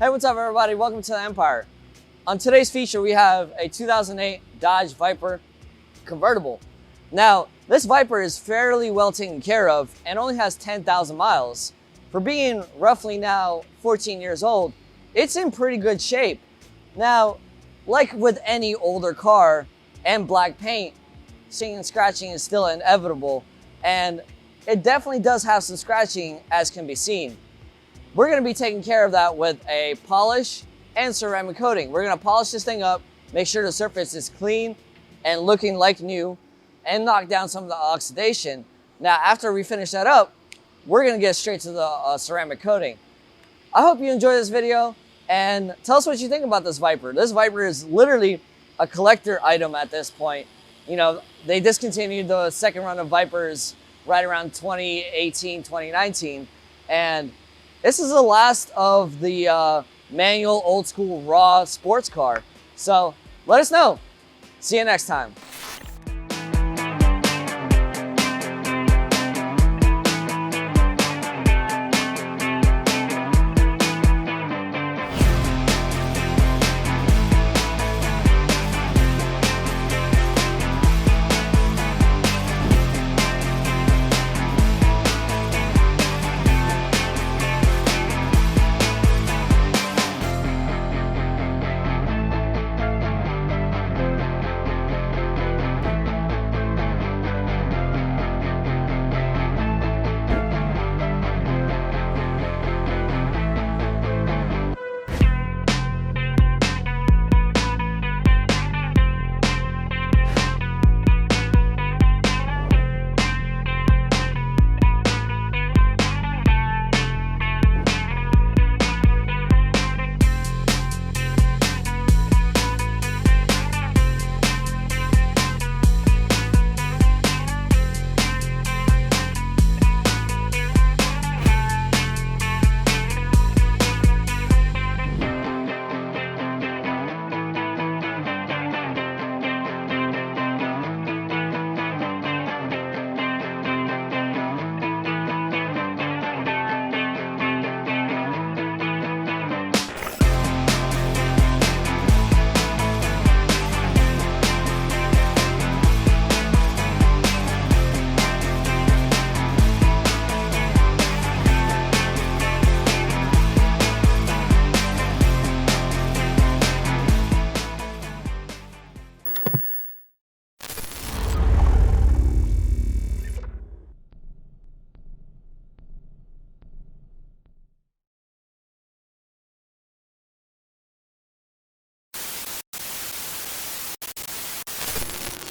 Hey, what's up everybody? Welcome to the Empire. On today's feature, we have a 2008 Dodge Viper convertible. Now, this Viper is fairly well taken care of and only has 10,000 miles. For being roughly now 14 years old, it's in pretty good shape. Now, like with any older car and black paint, seeing and scratching is still inevitable, and it definitely does have some scratching, as can be seen. We're gonna be taking care of that with a polish and ceramic coating. We're gonna polish this thing up, make sure the surface is clean and looking like new, and knock down some of the oxidation. Now, after we finish that up, we're gonna get straight to the ceramic coating. I hope you enjoy this video, and tell us what you think about this Viper. This Viper is literally a collector item at this point. You know, they discontinued the second run of Vipers right around 2018, 2019, and this is the last of the manual, old school, raw sports car. So let us know. See you next time.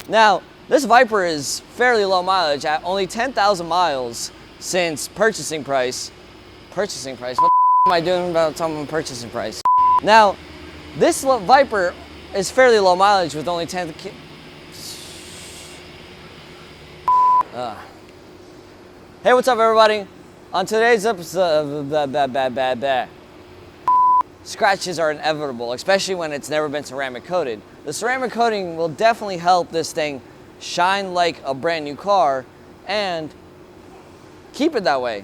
Now, this Viper is fairly low mileage at only 10,000 miles since purchasing price. Purchasing price? What the am I doing about talking about purchasing price? Now, this Viper is fairly low mileage with only 10. Hey, what's up everybody? On today's episode of scratches are inevitable, especially when it's never been ceramic coated. The ceramic coating will definitely help this thing shine like a brand new car and keep it that way.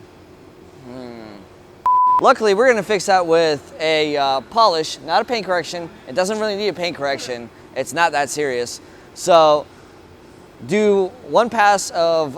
Luckily, we're gonna fix that with a polish, not a paint correction. It doesn't really need a paint correction. It's not that serious. So do one pass of